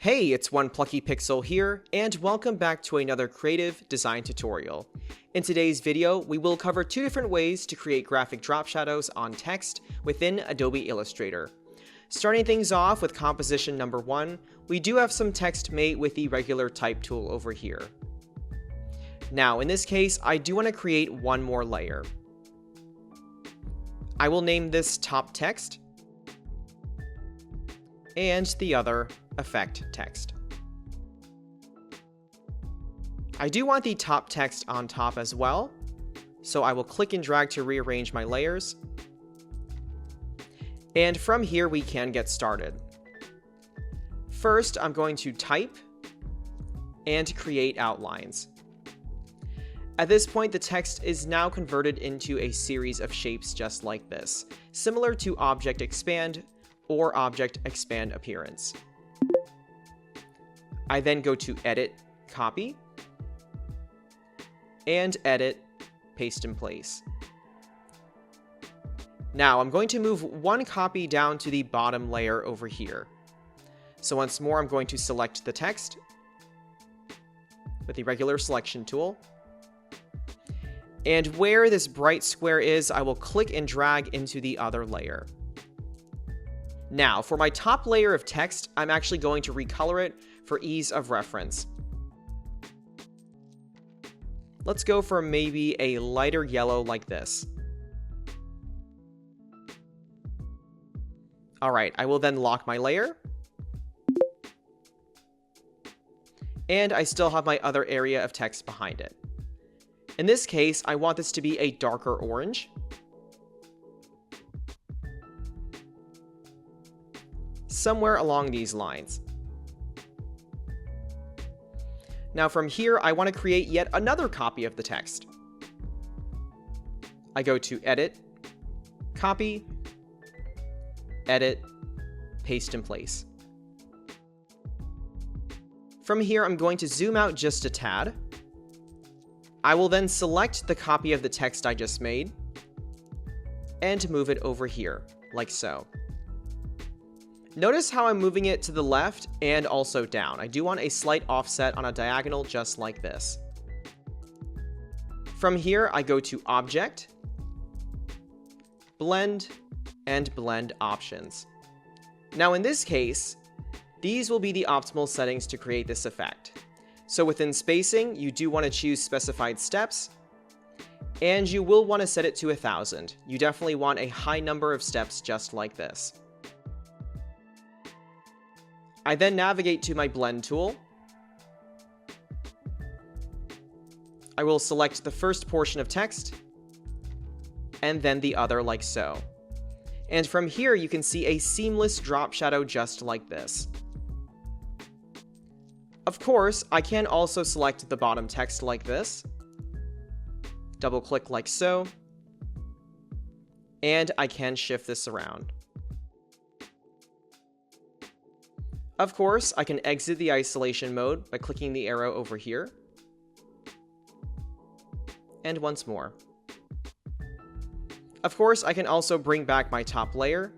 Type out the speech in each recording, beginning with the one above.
Hey, it's One Plucky Pixel here, and welcome back to another creative design tutorial. In today's video, we will cover two different ways to create graphic drop shadows on text within Adobe Illustrator. Starting things off with composition number 1, we do have some text made with the regular type tool over here. Now, in this case, I do want to create one more layer. I will name this top text, and the other effect text. I do want the top text on top as well, so I will click and drag to rearrange my layers. And from here we can get started. First, I'm going to type and create outlines. At this point, the text is now converted into a series of shapes just like this, similar to Object Expand or Object Expand Appearance. I then go to Edit, Copy, and Edit, Paste in Place. Now I'm going to move one copy down to the bottom layer over here. So once more, I'm going to select the text with the regular selection tool. And where this bright square is, I will click and drag into the other layer. Now, for my top layer of text, I'm actually going to recolor it for ease of reference. Let's go for maybe a lighter yellow like this. Alright, I will then lock my layer. And I still have my other area of text behind it. In this case, I want this to be a darker orange. Somewhere along these lines. Now from here, I want to create yet another copy of the text. I go to Edit, Copy, Edit, Paste in Place. From here, I'm going to zoom out just a tad. I will then select the copy of the text I just made and move it over here, like so. Notice how I'm moving it to the left and also down. I do want a slight offset on a diagonal just like this. From here, I go to Object, Blend, and Blend Options. Now in this case, these will be the optimal settings to create this effect. So within spacing, you do want to choose specified steps, and you will want to set it to 1000. You definitely want a high number of steps just like this. I then navigate to my blend tool. I will select the first portion of text, and then the other like so. And from here, you can see a seamless drop shadow just like this. Of course, I can also select the bottom text like this, double click like so, and I can shift this around. Of course, I can exit the isolation mode by clicking the arrow over here. And once more. Of course, I can also bring back my top layer.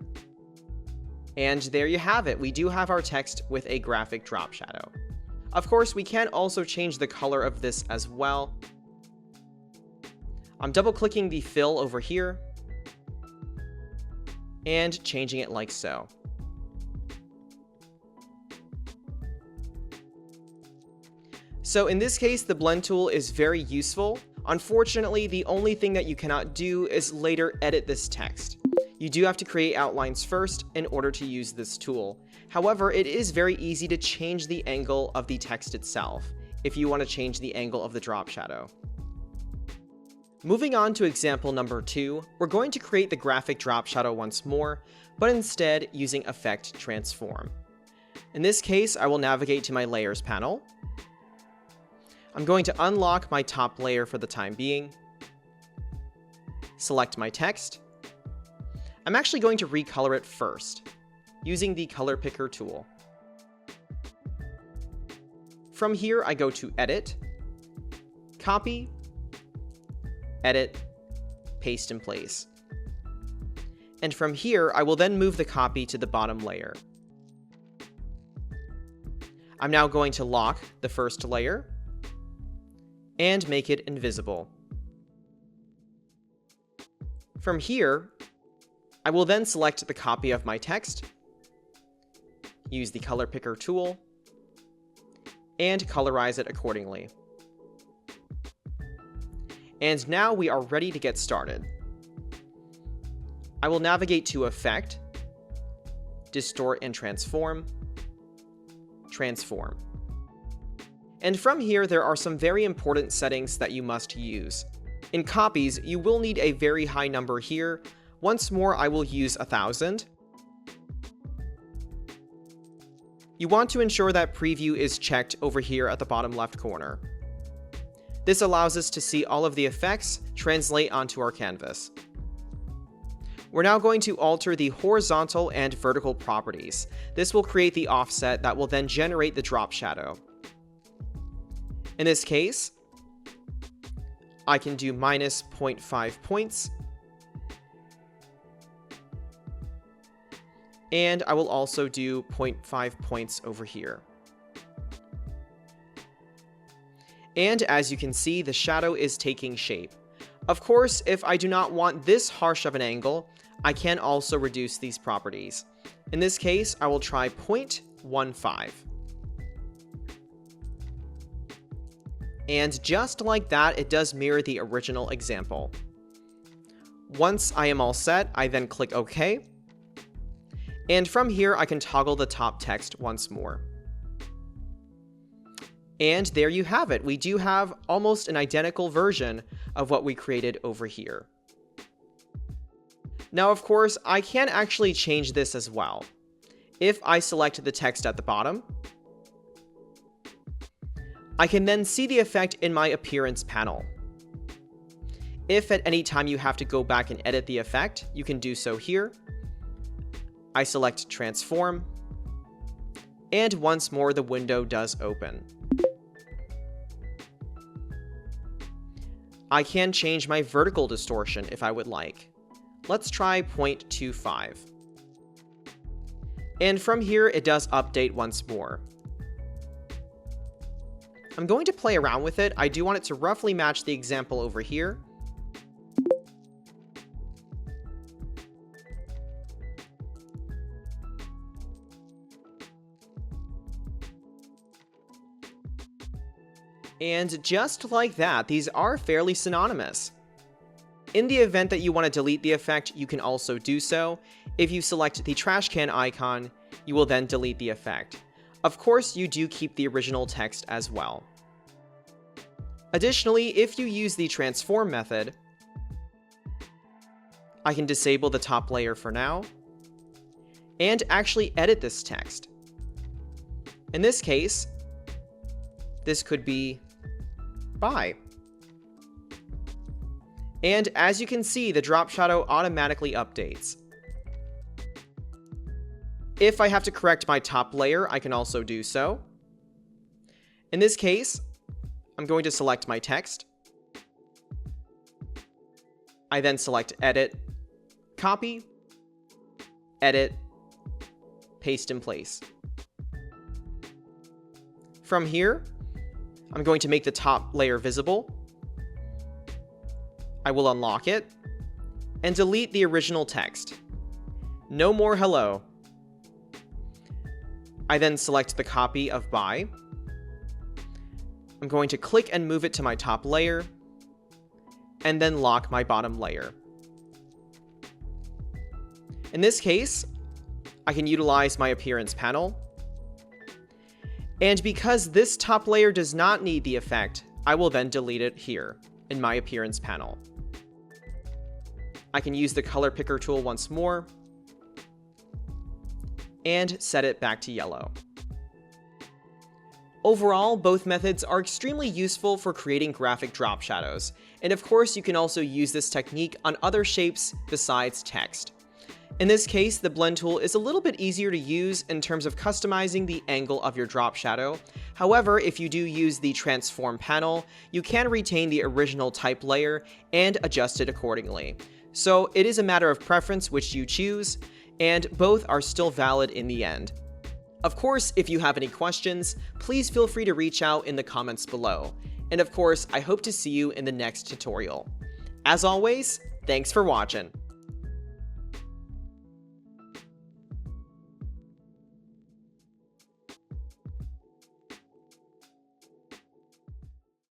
And there you have it. We do have our text with a graphic drop shadow. Of course, we can also change the color of this as well. I'm double clicking the fill over here and changing it like so. So in this case, the blend tool is very useful. Unfortunately, the only thing that you cannot do is later edit this text. You do have to create outlines first in order to use this tool. However, it is very easy to change the angle of the text itself if you want to change the angle of the drop shadow. Moving on to example number 2, we're going to create the graphic drop shadow once more, but instead using Effect Transform. In this case, I will navigate to my Layers panel. I'm going to unlock my top layer for the time being. Select my text. I'm actually going to recolor it first, using the Color Picker tool. From here, I go to Edit, Copy, Edit, Paste in Place. And from here, I will then move the copy to the bottom layer. I'm now going to lock the first layer and make it invisible. From here, I will then select the copy of my text, use the color picker tool, and colorize it accordingly. And now we are ready to get started. I will navigate to Effect, Distort and Transform, Transform. And from here, there are some very important settings that you must use. In copies, you will need a very high number here. Once more, I will use 1000. You want to ensure that preview is checked over here at the bottom left corner. This allows us to see all of the effects translate onto our canvas. We're now going to alter the horizontal and vertical properties. This will create the offset that will then generate the drop shadow. In this case, I can do minus 0.5 points. And I will also do 0.5 points over here. And as you can see, the shadow is taking shape. Of course, if I do not want this harsh of an angle, I can also reduce these properties. In this case, I will try 0.15. And just like that, it does mirror the original example. Once I am all set, I then click OK. And from here, I can toggle the top text once more. And there you have it. We do have almost an identical version of what we created over here. Now, of course, I can actually change this as well. If I select the text at the bottom, I can then see the effect in my appearance panel. If at any time you have to go back and edit the effect, you can do so here. I select Transform, and once more the window does open. I can change my vertical distortion if I would like. Let's try 0.25. And from here, it does update once more. I'm going to play around with it. I do want it to roughly match the example over here. And just like that, these are fairly synonymous. In the event that you want to delete the effect, you can also do so. If you select the trash can icon, you will then delete the effect. Of course, you do keep the original text as well. Additionally, if you use the transform method, I can disable the top layer for now, and actually edit this text. In this case, this could be bye. And as you can see, the drop shadow automatically updates. If I have to correct my top layer, I can also do so. In this case, I'm going to select my text. I then select Edit, Copy, Edit, Paste in place. From here, I'm going to make the top layer visible. I will unlock it and delete the original text. No more hello. I then select the copy of bye. I'm going to click and move it to my top layer and then lock my bottom layer. In this case, I can utilize my appearance panel. And because this top layer does not need the effect, I will then delete it here in my appearance panel. I can use the color picker tool once more and set it back to yellow. Overall, both methods are extremely useful for creating graphic drop shadows, and of course you can also use this technique on other shapes besides text. In this case, the blend tool is a little bit easier to use in terms of customizing the angle of your drop shadow. However, if you do use the transform panel, you can retain the original type layer and adjust it accordingly. So it is a matter of preference which you choose, and both are still valid in the end. Of course, if you have any questions, please feel free to reach out in the comments below. And of course, I hope to see you in the next tutorial. As always, thanks for watching.